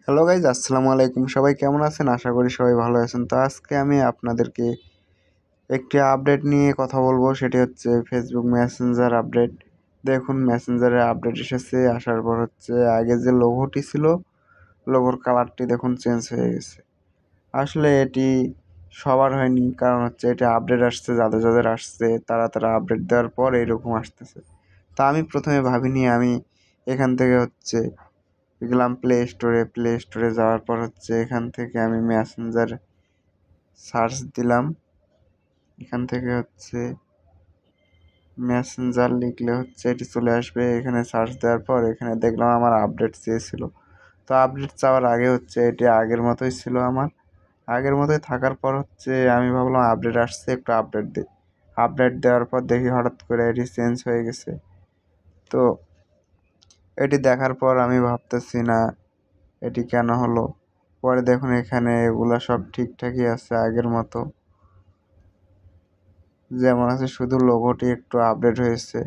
Hello guys, আসসালামু আলাইকুম। সবাই কেমন আছেন? আশা করি সবাই ভালো আছেন। তো আজকে আমি আপনাদেরকে একটি আপডেট নিয়ে কথা বলবো, সেটি হচ্ছে ফেসবুক মেসেঞ্জার আপডেট। দেখুন, মেসেঞ্জারের আপডেট এসেছে। আসার পর হচ্ছে আগে যে লোগোটি ছিল, লোগোর কালারটি দেখুন চেঞ্জ হয়ে গেছে। আসলে এটি সবার হয়নি, কারণ হচ্ছে এটা আপডেট আসছে, যাদের যাদের আসছে তারা আপডেট দেওয়ার পর এইরকম আসতেছে। তা আমি প্রথমে ভাবিনি, আমি এখান থেকে হচ্ছে গেলাম প্লে স্টোরে যাওয়ার পর হচ্ছে এখান থেকে আমি মেসেঞ্জার সার্চ দিলাম। এখান থেকে হচ্ছে মেসেঞ্জার লিখলে হচ্ছে এটি চলে আসবে। এখানে সার্চ দেওয়ার পর এখানে দেখলাম আমার আপডেট চেয়েছিল। তো আপডেট চাওয়ার আগে হচ্ছে এটি আগের মতোই ছিল, আমার আগের মতোই থাকার পর হচ্ছে আমি ভাবলাম আপডেট আসছে, একটু আপডেট দিই। আপডেট দেওয়ার পর দেখি হঠাৎ করে এটি চেঞ্জ হয়ে গেছে। তো এটি দেখার পর আমি ভাবতেছি না এটি কেন হলো। পরে দেখুন এখানে এগুলো সব ঠিকঠাকই আছে আগের মতো, যেমন আছে, শুধু লোগোটি একটু আপডেট হয়েছে।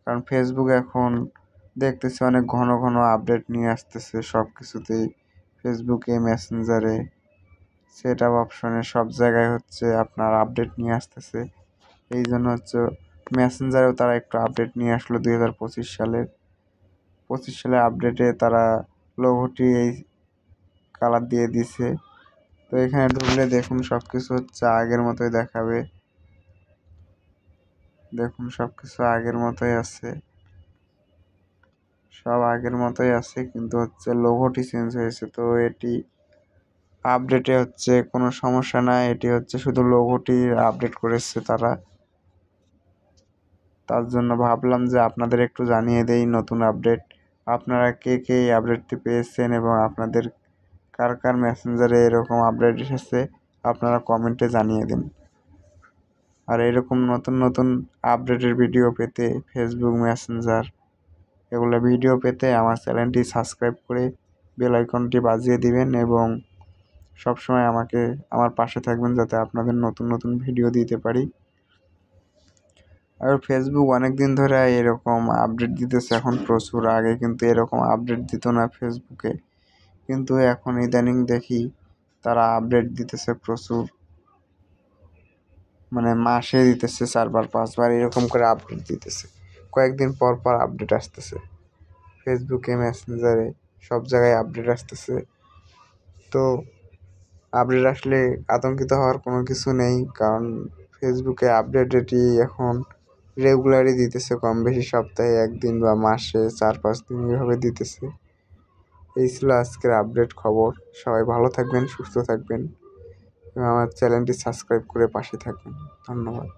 কারণ ফেসবুক এখন দেখতেছি অনেক ঘন ঘন আপডেট নিয়ে আসতেছে সব কিছুতেই। ফেসবুকে, মেসেঞ্জারে, সেট আপ অপশনে, সব জায়গায় হচ্ছে আপনার আপডেট নিয়ে আসতেছে। এই জন্য হচ্ছে মেসেঞ্জারেও তারা একটু আপডেট নিয়ে আসলো 2025 সালে আপডেটে তারা লোগোটি এই কালার দিয়ে দিছে। তো এখানে ঢুকলে দেখুন সব কিছু হচ্ছে আগের মতোই দেখাবে। দেখুন সব কিছু আগের মতোই আছে, সব আগের মতোই আছে, কিন্তু হচ্ছে লোগোটি চেঞ্জ হয়েছে। তো এটি আপডেটে হচ্ছে কোনো সমস্যা নাই, এটি হচ্ছে শুধু লোগোটি আপডেট করেছে তারা। তার জন্য ভাবলাম যে আপনাদের একটু জানিয়ে দেই নতুন আপডেট। আপনারা কে কে এই আপডেটটি পেয়েছেন এবং আপনাদের কার কার মেসেঞ্জারে এরকম আপডেট এসেছে আপনারা কমেন্টে জানিয়ে দিন। আর এরকম নতুন নতুন আপডেটের ভিডিও পেতে, ফেসবুক মেসেঞ্জার এগুলো ভিডিও পেতে আমার চ্যানেলটি সাবস্ক্রাইব করে বেল আইকনটি বাজিয়ে দিবেন এবং সবসময় আমার পাশে থাকবেন, যাতে আপনাদের নতুন নতুন ভিডিও দিতে পারি। আর ফেসবুক অনেক দিন ধরে এরকম আপডেট দিতেছে এখন প্রচুর। আগে কিন্তু এরকম আপডেট দিত না ফেসবুকে, কিন্তু এখন ইদানিং দেখি তারা আপডেট দিতেছে প্রচুর। মানে মাসে দিতেছে 4-5 বার এরকম করে আপডেট দিতেছে। কয়েকদিন পর পর আপডেট আসতেছে ফেসবুকে, মেসেঞ্জারে, সব জায়গায় আপডেট আসতেছে। তো আপডেট আসলে আতঙ্কিত হওয়ার কোনো কিছু নেই, কারণ ফেসবুকে আপডেট এটি এখন রেগুলারই দিতেছে, কম বেশি সপ্তাহে 1 দিন বা মাসে 4-5 দিন এভাবে দিতেছে। এই ছিল আজকের আপডেট খবর। সবাই ভালো থাকবেন, সুস্থ থাকবেন এবং আমার চ্যানেলটি সাবস্ক্রাইব করে পাশে থাকবেন। ধন্যবাদ।